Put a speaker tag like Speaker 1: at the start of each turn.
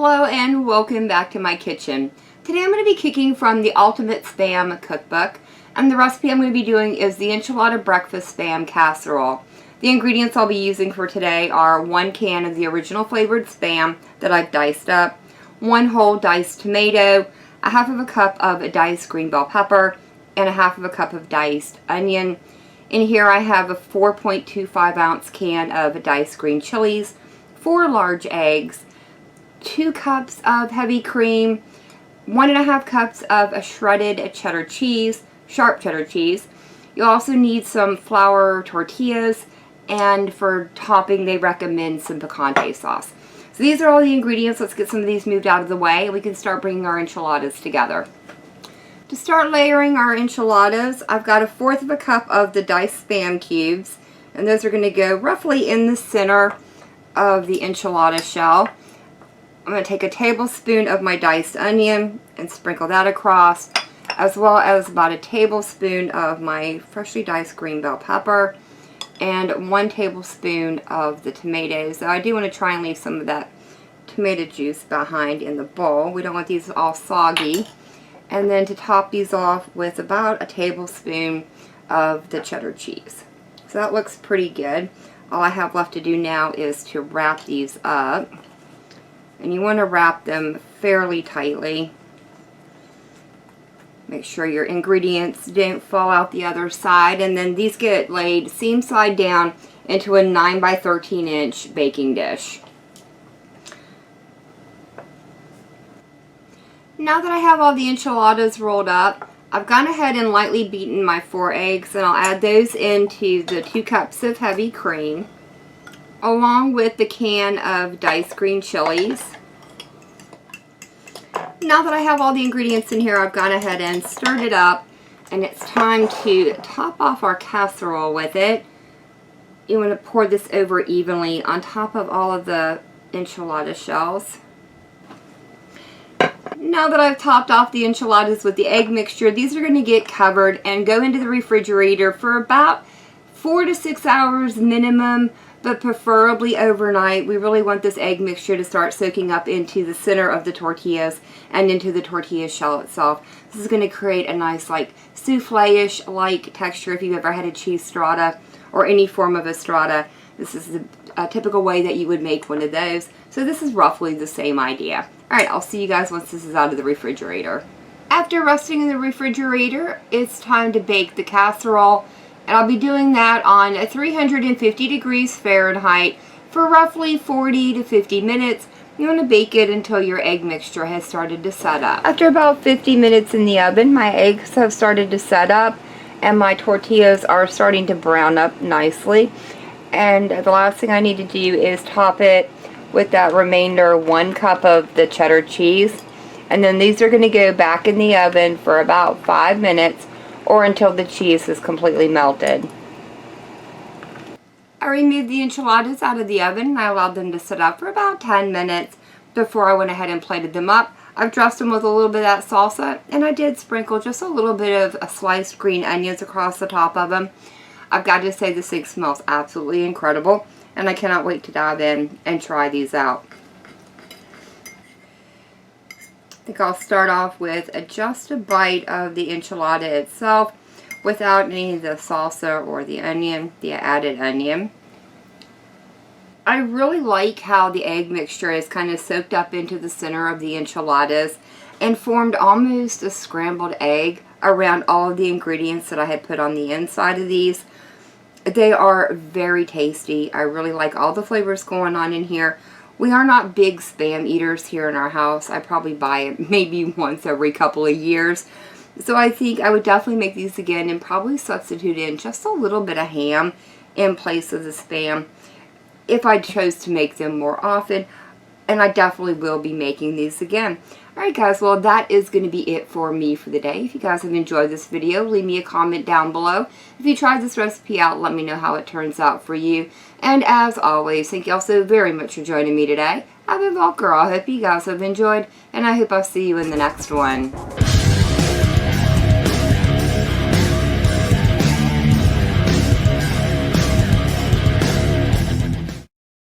Speaker 1: Hello and welcome back to my kitchen. Today I'm going to be cooking from the Ultimate Spam Cookbook, and the recipe I'm going to be doing is the Enchilada Breakfast Spam Casserole. The ingredients I'll be using for today are 1 can of the original flavored Spam that I've diced up, 1 whole diced tomato, a half of a cup of diced green bell pepper, and a half of a cup of diced onion. In here I have a 4.25 ounce can of diced green chilies, 4 large eggs, 2 cups of heavy cream, 1.5 cups of a shredded cheddar cheese, sharp cheddar cheese. You'll also need some flour tortillas, and for topping they recommend some picante sauce. So these are all the ingredients. Let's get some of these moved out of the way and we can start bringing our enchiladas together. To start layering our enchiladas, I've got 1/4 of a cup of the diced Spam cubes, and those are going to go roughly in the center of the enchilada shell. I'm going to take a tablespoon of my diced onion and sprinkle that across, as well as about a tablespoon of my freshly diced green bell pepper and 1 tablespoon of the tomatoes. So I do want to try and leave some of that tomato juice behind in the bowl. We don't want these all soggy. And then to top these off with about a tablespoon of the cheddar cheese. So that looks pretty good. All I have left to do now is to wrap these up. And you want to wrap them fairly tightly. Make sure your ingredients don't fall out the other side. And then these get laid seam side down into a 9 by 13 inch baking dish. Now that I have all the enchiladas rolled up, I've gone ahead and lightly beaten my 4 eggs, and I'll add those into the 2 cups of heavy cream, along with the can of diced green chilies. Now that I have all the ingredients in here, I've gone ahead and stirred it up, and it's time to top off our casserole with it. You want to pour this over evenly on top of all of the enchilada shells. Now that I've topped off the enchiladas with the egg mixture, these are going to get covered and go into the refrigerator for about 4 to 6 hours minimum, but preferably overnight. We really want this egg mixture to start soaking up into the center of the tortillas and into the tortilla shell itself. This is going to create a nice like souffle-ish like texture if you've ever had a cheese strata or any form of a strata. This is a typical way that you would make one of those. So this is roughly the same idea. Alright, I'll see you guys once this is out of the refrigerator. After resting in the refrigerator, it's time to bake the casserole. And I'll be doing that on 350 degrees Fahrenheit for roughly 40 to 50 minutes. You want to bake it until your egg mixture has started to set up. After about 50 minutes in the oven, my eggs have started to set up and my tortillas are starting to brown up nicely. And the last thing I need to do is top it with that remainder 1 cup of the cheddar cheese. And then these are going to go back in the oven for about 5 minutes or until the cheese is completely melted. I removed the enchiladas out of the oven and I allowed them to sit up for about 10 minutes before I went ahead and plated them up. I've dressed them with a little bit of that salsa, and I did sprinkle just a little bit of sliced green onions across the top of them. I've got to say, this thing smells absolutely incredible, and I cannot wait to dive in and try these out. I think I'll start off with just a bite of the enchilada itself without any of the salsa or the onion, the added onion. I really like how the egg mixture is kind of soaked up into the center of the enchiladas and formed almost a scrambled egg around all of the ingredients that I had put on the inside of these. They are very tasty. I really like all the flavors going on in here. We are not big Spam eaters here in our house. I probably buy it maybe once every couple of years. So I think I would definitely make these again and probably substitute in just a little bit of ham in place of the Spam if I chose to make them more often. And I definitely will be making these again. Alright guys, well that is going to be it for me for the day. If you guys have enjoyed this video, leave me a comment down below. If you tried this recipe out, let me know how it turns out for you. And as always, thank you all so very much for joining me today. I've been Valkyra. I hope you guys have enjoyed, and I hope I'll see you in the next one.